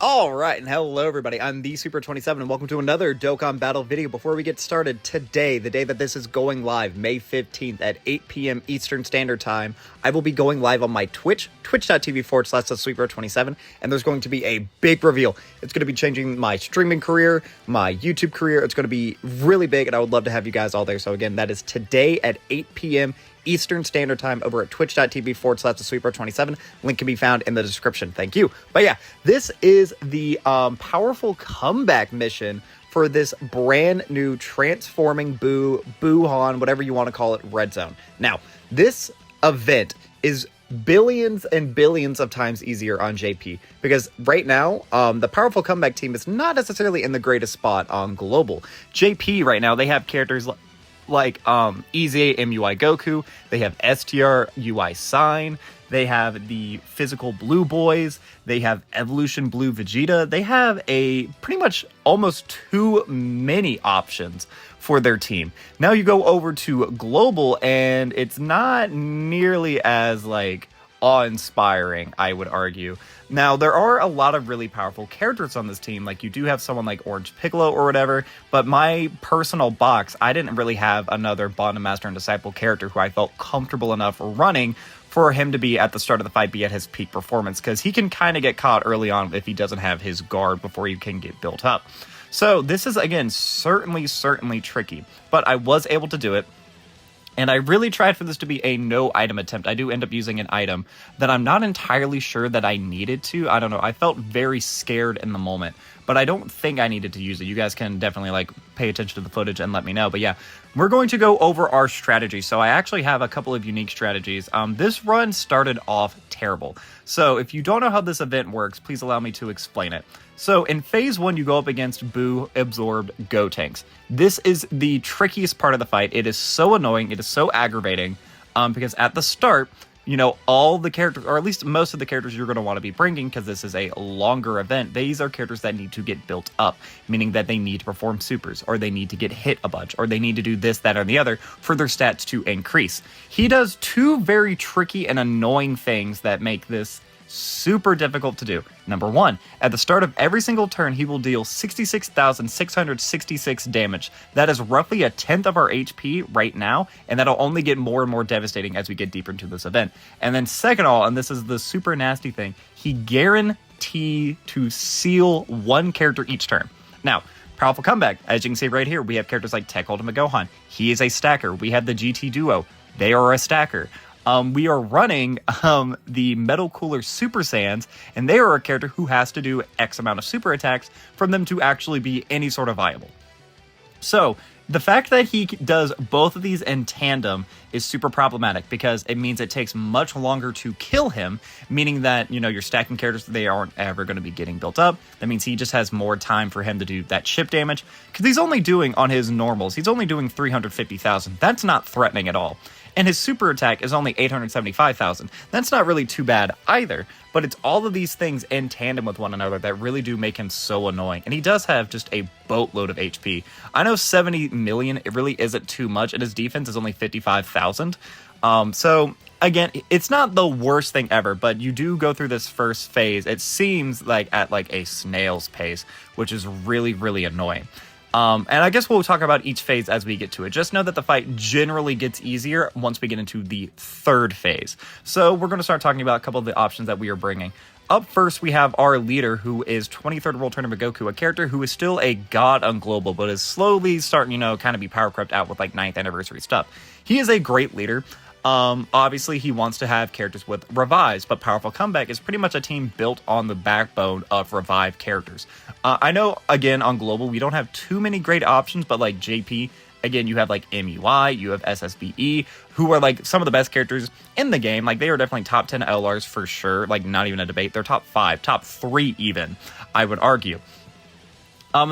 Alright, and hello everybody, I'm the Super27 and welcome to another Dokkan Battle video. Before we get started, today, the day that this is going live, May 15th at 8 p.m. Eastern Standard Time, I will be going live on my Twitch, twitch.tv/theSweeper27, and there's going to be a big reveal. It's going to be changing my streaming career, my YouTube career. It's going to be really big, and I would love to have you guys all there. So again, that is today at 8 p.m. Eastern Standard Time over at twitch.tv/theSweeper27. Link can be found in the description. Thank you. But yeah, this is the powerful comeback mission for this brand new transforming BUU, whatever you want to call it, Red Zone. Now, this event is billions and billions of times easier on JP because right now the powerful comeback team is not necessarily in the greatest spot on global. JP right now, they have characters like EZA MUI Goku, they have STR UI Sign, they have the physical Blue Boys, they have Evolution Blue Vegeta, they have a pretty much almost too many options for their team. Now you go over to global and it's not nearly as like awe-inspiring, I would argue. Now, there are a lot of really powerful characters on this team, like you do have someone like Orange Piccolo or whatever, but my personal box, I didn't really have another Bond Master and Disciple character who I felt comfortable enough running for him to be at the start of the fight, be at his peak performance, because he can kind of get caught early on if he doesn't have his guard before he can get built up. So this is, again, certainly tricky, but I was able to do it. And I really tried for this to be a no item attempt. I do end up using an item that I'm not entirely sure that I needed to. I don't know. I felt very scared in the moment, but I don't think I needed to use it. You guys can definitely like pay attention to the footage and let me know. But yeah, we're going to go over our strategy. So I actually have a couple of unique strategies. This run started off terrible. So if you don't know how this event works, please allow me to explain it. So in phase 1, you go up against BUU absorbed Gotenks. This is the trickiest part of the fight. It is so annoying. It is so aggravating because at the start, you know, all the characters, or at least most of the characters you're going to want to be bringing, because this is a longer event, these are characters that need to get built up, meaning that they need to perform supers, or they need to get hit a bunch, or they need to do this, that, or the other for their stats to increase. He does two very tricky and annoying things that make this super difficult to do. Number one, at the start of every single turn, he will deal 66,666 damage. That is roughly a tenth of our HP right now, and that'll only get more and more devastating as we get deeper into this event. And then second of all, and this is the super nasty thing, he guarantees to seal one character each turn. Now, powerful comeback, as you can see right here, we have characters like Tech Ultimate Gohan. He is a stacker. We have the GT Duo. They are a stacker. We are running the Metal Cooler Super Saiyans, and they are a character who has to do X amount of super attacks for them to actually be any sort of viable. So the fact that he does both of these in tandem is super problematic because it means it takes much longer to kill him, meaning that, you know, you're stacking characters, they aren't ever going to be getting built up. That means he just has more time for him to do that chip damage because he's only doing, on his normals, he's only doing 350,000. That's not threatening at all. And his super attack is only 875,000. That's not really too bad either, but it's all of these things in tandem with one another that really do make him so annoying. And he does have just a boatload of HP. I know 70 million, it really isn't too much, and his defense is only 55,000. So again, it's not the worst thing ever, but you do go through this first phase. It seems like at like a snail's pace, which is really annoying. And I guess we'll talk about each phase as we get to it. Just know that the fight generally gets easier once we get into the third phase. So we're going to start talking about a couple of the options that we are bringing. Up first, we have our leader, who is 23rd World Tournament Goku, a character who is still a god on global, but is slowly starting, you know, kind of be power crept out with like 9th anniversary stuff. He is a great leader. Obviously, he wants to have characters with revives, but Powerful Comeback is pretty much a team built on the backbone of revived characters. I know, again, on global, we don't have too many great options, but like JP, again, you have like MUI, you have SSBE, who are like some of the best characters in the game. Like, they are definitely top 10 LRs for sure, like not even a debate. They're top 5, top 3 even, I would argue.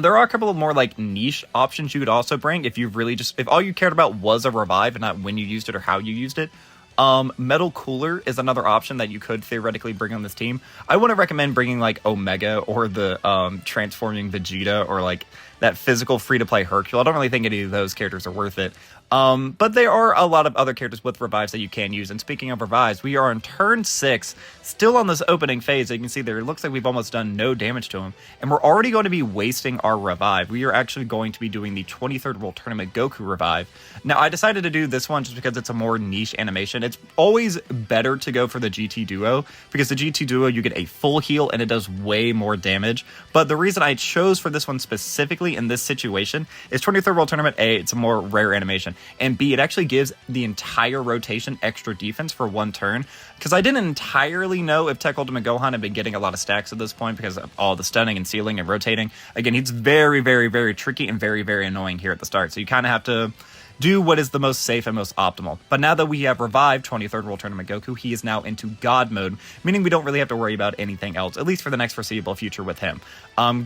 There are a couple of more like niche options you could also bring if you really just, if all you cared about was a revive and not when you used it or how you used it. Metal Cooler is another option that you could theoretically bring on this team. I wouldn't recommend bringing like Omega or the transforming Vegeta or like that physical free-to-play Hercule. I don't really think any of those characters are worth it. But there are a lot of other characters with revives that you can use. And speaking of revives, we are on turn 6, still on this opening phase. You can see there, it looks like we've almost done no damage to him. And we're already going to be wasting our revive. We are actually going to be doing the 23rd World Tournament Goku revive. Now, I decided to do this one just because it's a more niche animation. It's always better to go for the GT Duo, because the GT Duo, you get a full heal and it does way more damage. But the reason I chose for this one specifically in this situation is 23rd World Tournament, A, it's a more rare animation. And B, it actually gives the entire rotation extra defense for one turn. Because I didn't entirely know if Tech Ultimate Gohan had been getting a lot of stacks at this point because of all the stunning and sealing and rotating. Again, he's very, very, very tricky and very, very annoying here at the start. So you kind of have to do what is the most safe and most optimal. But now that we have revived 23rd World Tournament Goku, he is now into God mode, meaning we don't really have to worry about anything else, at least for the next foreseeable future with him.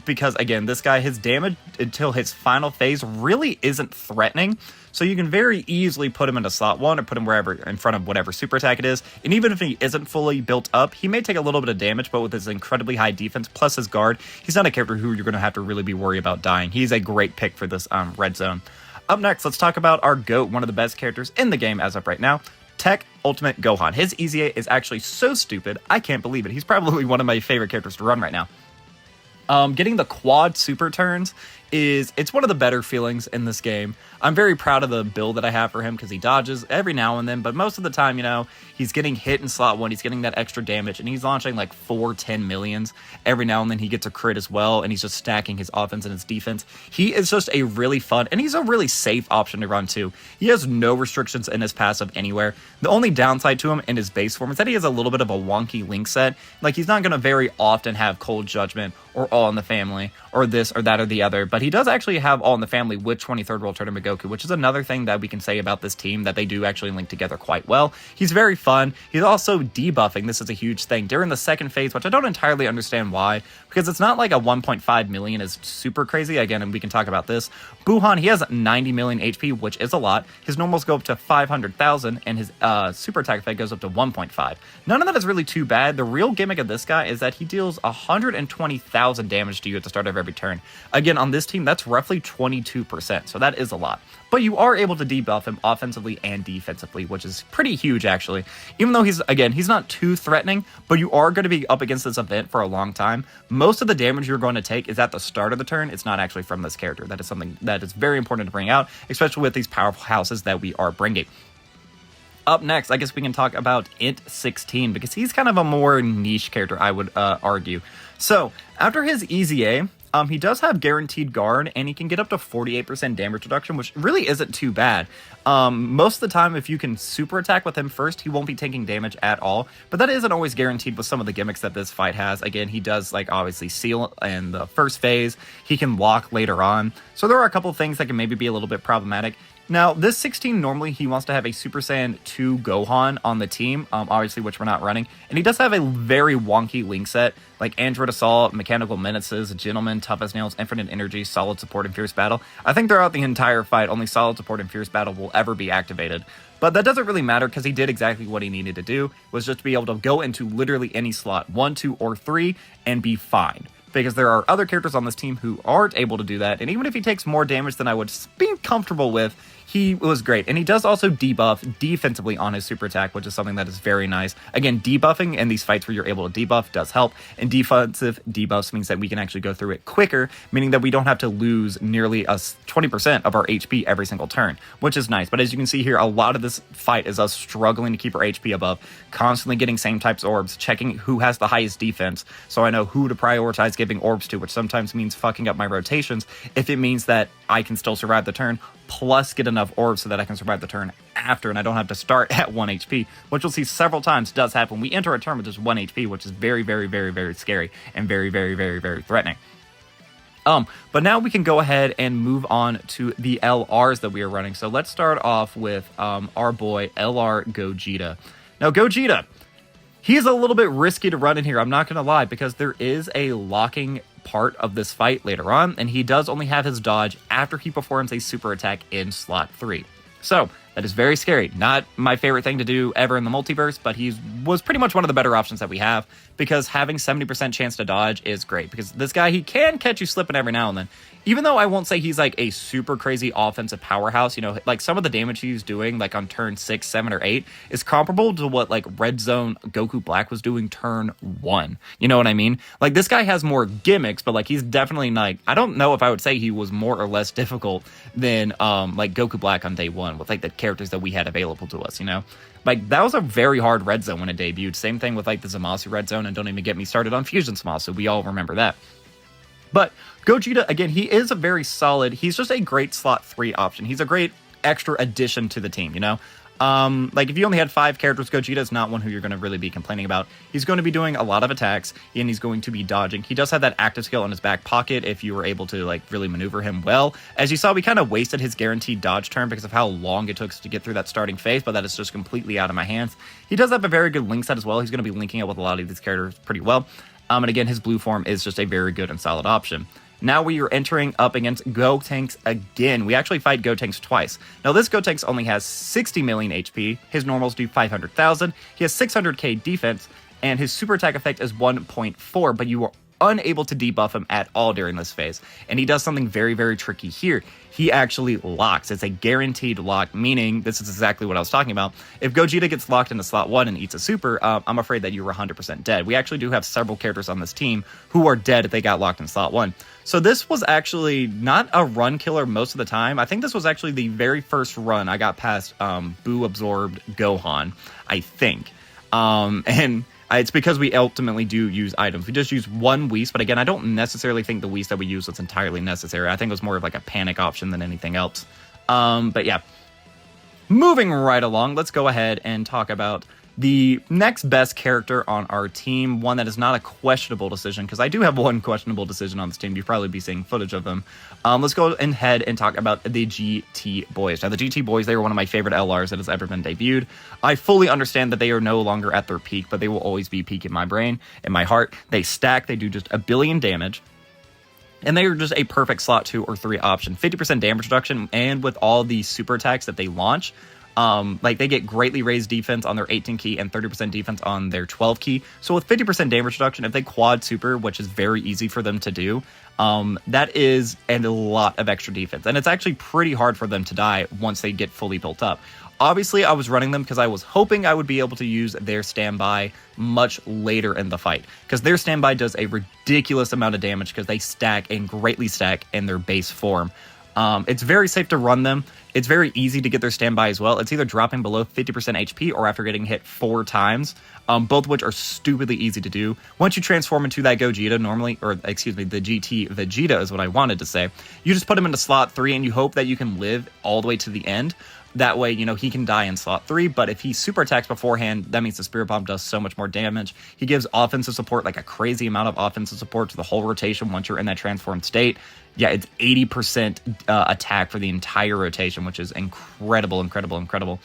Because, again, this guy, his damage until his final phase really isn't threatening, so you can very easily put him into slot 1 or put him wherever in front of whatever super attack it is. And even if he isn't fully built up, he may take a little bit of damage, but with his incredibly high defense plus his guard, he's not a character who you're going to have to really be worried about dying. He's a great pick for this red zone. Up next, let's talk about our GOAT, one of the best characters in the game as of right now, Tech Ultimate Gohan. His EZA is actually so stupid, I can't believe it. He's probably one of my favorite characters to run right now. Getting the quad super turns it's one of the better feelings in this game. I'm very proud of the build that I have for him because he dodges every now and then, but most of the time, you know, he's getting hit in slot 1, he's getting that extra damage, and he's launching like 10 millions. Every now and then he gets a crit as well, and he's just stacking his offense and his defense. He is just a really fun, and he's a really safe option to run too. He has no restrictions in his passive anywhere. The only downside to him in his base form is that he has a little bit of a wonky link set. Like, he's not going to very often have Cold Judgment or All in the Family or this or that or the other, but he does actually have All in the Family with 23rd World Tournament Goku, which is another thing that we can say about this team, that they do actually link together quite well. He's very fun. He's also debuffing. This is a huge thing during the second phase, which I don't entirely understand why, because it's not like a 1.5 million is super crazy. Again, and we can talk about this. Buhan, he has 90 million HP, which is a lot. His normals go up to 500,000, and his super attack effect goes up to 1.5. None of that is really too bad. The real gimmick of this guy is that he deals 120,000 damage to you at the start of every turn. Again, on this team, that's roughly 22%, so that is a lot. But you are able to debuff him offensively and defensively, which is pretty huge, actually. Even though he's not too threatening, but you are going to be up against this event for a long time. Most of the damage you're going to take is at the start of the turn. It's not actually from this character. That is something that is very important to bring out, especially with these powerful houses that we are bringing. Up next, I guess we can talk about Int 16, because he's kind of a more niche character, I would argue. So, after his EZA, he does have guaranteed guard, and he can get up to 48% damage reduction, which really isn't too bad. Most of the time, if you can super attack with him first, he won't be taking damage at all, but that isn't always guaranteed with some of the gimmicks that this fight has. Again, he does, like, obviously seal in the first phase. He can block later on. So there are a couple of things that can maybe be a little bit problematic. Now, this 16, normally he wants to have a Super Saiyan 2 Gohan on the team, obviously, which we're not running. And he does have a very wonky link set, like Android Assault, Mechanical Menaces, Gentleman, Tough as Nails, Infinite Energy, Solid Support, and Fierce Battle. I think throughout the entire fight, only Solid Support and Fierce Battle will ever be activated. But that doesn't really matter, because he did exactly what he needed to do, was just to be able to go into literally any slot, 1, 2, or 3, and be fine. Because there are other characters on this team who aren't able to do that, and even if he takes more damage than I would be comfortable with, he was great. And he does also debuff defensively on his super attack, which is something that is very nice. Again, debuffing in these fights where you're able to debuff does help, and defensive debuffs means that we can actually go through it quicker, meaning that we don't have to lose nearly 20% of our HP every single turn, which is nice. But as you can see here, a lot of this fight is us struggling to keep our HP above, constantly getting same types orbs, checking who has the highest defense, so I know who to prioritize giving orbs to, which sometimes means fucking up my rotations if it means that I can still survive the turn, plus get enough orbs so that I can survive the turn after, and I don't have to start at 1 HP, which you'll see several times does happen. We enter a turn with just 1 HP, which is very, very, very, very scary and very, very, very, very threatening. But now we can go ahead and move on to the LRs that we are running. So let's start off with our boy LR Gogeta. Now Gogeta, he's a little bit risky to run in here, I'm not going to lie, because there is a locking part of this fight later on, and he does only have his dodge after he performs a super attack in slot 3. So That is very scary. Not my favorite thing to do ever in the multiverse, but he was pretty much one of the better options that we have, because having 70% chance to dodge is great, because this guy, he can catch you slipping every now and then. Even though I won't say he's like a super crazy offensive powerhouse, you know, like some of the damage he's doing like on turn 6, 7, or 8 is comparable to what like Red Zone Goku Black was doing turn 1. You know what I mean? Like this guy has more gimmicks, but like he's definitely like, I don't know if I would say he was more or less difficult than like Goku Black on day 1 with like the characters that we had available to us, you know? Like, that was a very hard Red Zone when it debuted. Same thing with like the Zamasu Red Zone, and don't even get me started on Fusion Zamasu. We all remember that. But Gogeta, again, he is a very solid, he's just a great slot 3 option. He's a great extra addition to the team, you know? Like if you only had 5 characters, Gogeta is not one who you're going to really be complaining about. He's going to be doing a lot of attacks, and he's going to be dodging. He does have that active skill in his back pocket if you were able to like really maneuver him well. As you saw, we kind of wasted his guaranteed dodge turn because of how long it took to get through that starting phase, but that is just completely out of my hands. He does have a very good link set as well. He's going to be linking up with a lot of these characters pretty well. And again, his blue form is just a very good and solid option. Now we are entering up against Gotenks again. We actually fight Gotenks twice. Now this Gotenks only has 60 million HP. His normals do 500,000. He has 600k defense, and his super attack effect is 1.4, but you are unable to debuff him at all during this phase. And he does something very, very tricky here. He actually locks. It's a guaranteed lock, meaning this is exactly what I was talking about. If Gogeta gets locked into slot 1 and eats a super, I'm afraid that you're 100% dead. We actually do have several characters on this team who are dead if they got locked in slot 1. So this was actually not a run killer most of the time. I think this was actually the very first run I got past BUU absorbed Gohan, I think. And it's because we ultimately do use items. We just use one Whis, but again, I don't necessarily think the Whis that we use was entirely necessary. I think it was more of like a panic option than anything else. But yeah, moving right along, let's go ahead and talk about the next best character on our team, one that is not a questionable decision, because I do have one questionable decision on this team. You'll probably be seeing footage of them. Let's go ahead and talk about the GT Boys. Now, the GT Boys, they were one of my favorite LRs that has ever been debuted. I fully understand that they are no longer at their peak, but they will always be peak in my brain, in my heart. They stack, they do just a billion damage. And they are just a perfect slot 2 or 3 option. 50% damage reduction, and with all the super attacks that they launch, like they get greatly raised defense on their 18 key and 30% defense on their 12 key. So with 50% damage reduction, if they quad super, which is very easy for them to do, that is a lot of extra defense. And it's actually pretty hard for them to die once they get fully built up. Obviously, I was running them because I was hoping I would be able to use their standby much later in the fight, because their standby does a ridiculous amount of damage because they stack and greatly stack in their base form. It's very safe to run them. It's very easy to get their standby as well. It's either dropping below 50% HP or after getting hit 4 times, both of which are stupidly easy to do. Once you transform into that Gogeta normally, or excuse me, the GT Vegeta is what I wanted to say, you just put him into slot 3 and you hope that you can live all the way to the end. That way, you know, he can die in slot 3, but if he super attacks beforehand, that means the Spirit Bomb does so much more damage. He gives offensive support, like a crazy amount of offensive support to the whole rotation once you're in that transformed state. Yeah, it's 80% attack for the entire rotation, which is incredible, incredible, incredible.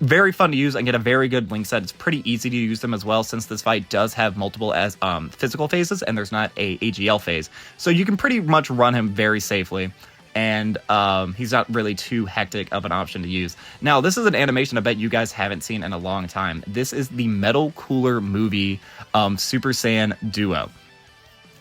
Very fun to use and get a very good link set. It's pretty easy to use them as well, since this fight does have multiple as physical phases and there's not a AGL phase. So you can pretty much run him very safely. And he's not really too hectic of an option to use. Now, this is an animation I bet you guys haven't seen in a long time. This is the Metal Cooler Movie Super Saiyan Duo.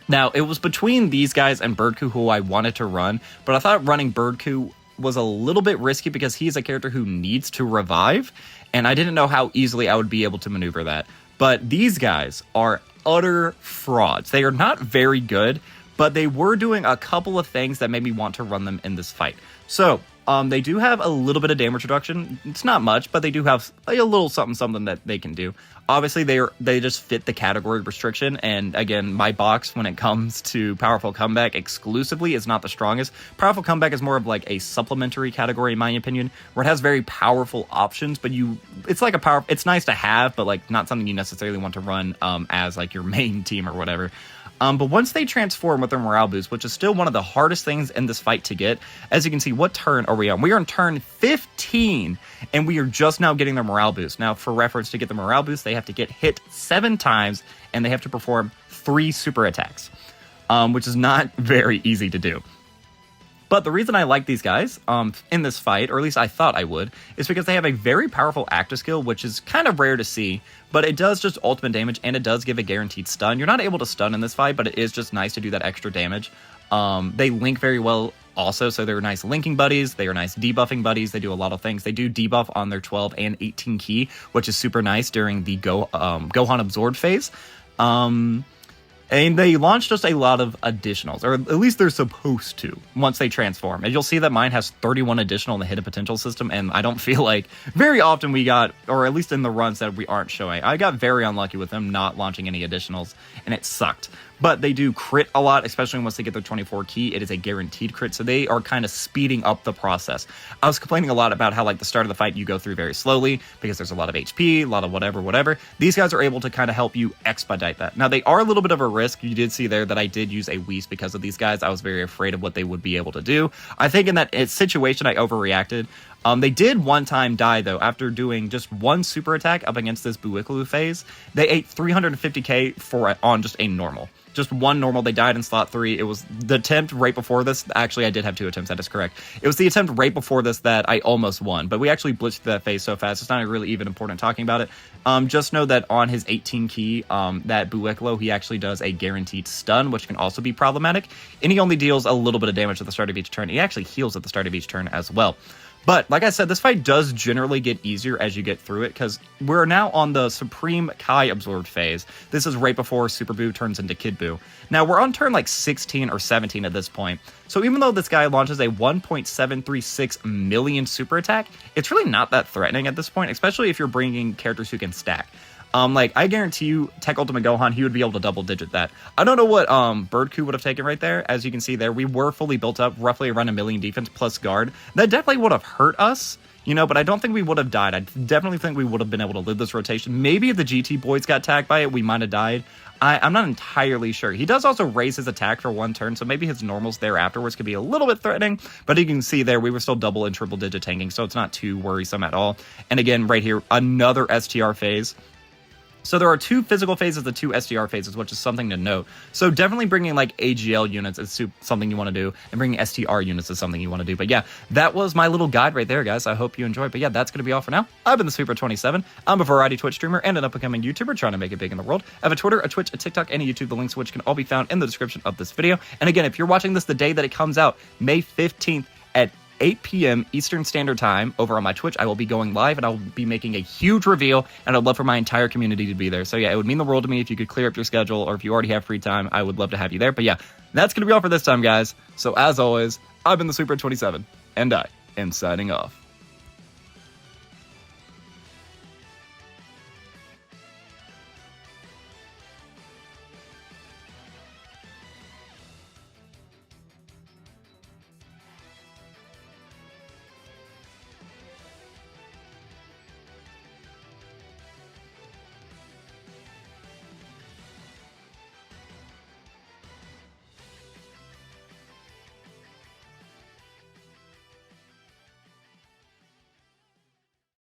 Now, it was between these guys and Birdcoo who I wanted to run, but I thought running Birdcoo was a little bit risky because he's a character who needs to revive, and I didn't know how easily I would be able to maneuver that. But these guys are utter frauds. They are not very good, but they were doing a couple of things that made me want to run them in this fight. So, they do have a little bit of damage reduction. It's not much, but they do have a little something that they can do. Obviously, they just fit the category restriction, and again, my box when it comes to Powerful Comeback exclusively is not the strongest. Powerful Comeback is more of like a supplementary category, in my opinion, where it has very powerful options, but it's nice to have, but like not something you necessarily want to run as like your main team or whatever. But once they transform with their morale boost, which is still one of the hardest things in this fight to get, as you can see, what turn are we on? We are on turn 15, and we are just now getting their morale boost. Now, for reference, to get the morale boost, they have to get hit 7 times, and they have to perform 3 super attacks, which is not very easy to do. But the reason I like these guys in this fight, or at least I thought I would, is because they have a very powerful active skill, which is kind of rare to see, but it does just ultimate damage, and it does give a guaranteed stun. You're not able to stun in this fight, but it is just nice to do that extra damage. They link very well also, so they're nice linking buddies, they are nice debuffing buddies, they do a lot of things. They do debuff on their 12 and 18 key, which is super nice during the Gohan absorbed phase. And they launch just a lot of additionals, or at least they're supposed to, once they transform. And you'll see that mine has 31 additional in the hidden potential system, and I don't feel like very often we got, or at least in the runs that we aren't showing, I got very unlucky with them not launching any additionals, and it sucked. But they do crit a lot, especially once they get their 24 key. It is a guaranteed crit, so they are kind of speeding up the process. I was complaining a lot about how, like, the start of the fight you go through very slowly because there's a lot of HP, a lot of whatever. These guys are able to kind of help you expedite that. Now, they are a little bit of a risk. You did see there that I did use a Whis because of these guys. I was very afraid of what they would be able to do. I think in that situation, I overreacted. They did one time die, though, after doing just one super attack up against this BUU phase. They ate 350k on just a normal. Just one normal. They died in slot 3. It was the attempt right before this. Actually, I did have 2 attempts. That is correct. It was the attempt right before this that I almost won. But we actually blitzed that phase so fast. It's not really even important talking about it. Just know that on his 18 key, that BUU, he actually does a guaranteed stun, which can also be problematic. And he only deals a little bit of damage at the start of each turn. He actually heals at the start of each turn as well. But, like I said, this fight does generally get easier as you get through it, because we're now on the Supreme Kai absorbed phase. This is right before Super Buu turns into Kid Buu. Now, we're on turn like 16 or 17 at this point, so even though this guy launches a 1.736 million super attack, it's really not that threatening at this point, especially if you're bringing characters who can stack. Like, I guarantee you, Tech Ultimate Gohan, he would be able to double-digit that. I don't know what Birdku would have taken right there. As you can see there, we were fully built up, roughly around 1 million defense plus guard. That definitely would have hurt us, you know, but I don't think we would have died. I definitely think we would have been able to live this rotation. Maybe if the GT boys got tagged by it, we might have died. I'm not entirely sure. He does also raise his attack for 1 turn, so maybe his normals there afterwards could be a little bit threatening, but you can see there we were still double and triple digit tanking, so it's not too worrisome at all. And again, right here, another STR phase. So there are 2 physical phases and 2 SDR phases, which is something to note. So definitely bringing like AGL units is something you want to do, and bringing STR units is something you want to do. But yeah, that was my little guide right there, guys. I hope you enjoyed. But yeah, that's going to be all for now. I've been the Super27. I'm a variety Twitch streamer and an up-and-coming YouTuber trying to make it big in the world. I have a Twitter, a Twitch, a TikTok, and a YouTube, the links to which can all be found in the description of this video. And again, if you're watching this the day that it comes out, May 15th at 8 p.m. Eastern Standard Time over on my Twitch, I will be going live, and I will be making a huge reveal, and I'd love for my entire community to be there. So yeah, it would mean the world to me if you could clear up your schedule, or if you already have free time, I would love to have you there. But yeah, that's going to be all for this time, guys. So as always, I've been the Super27, and I am signing off.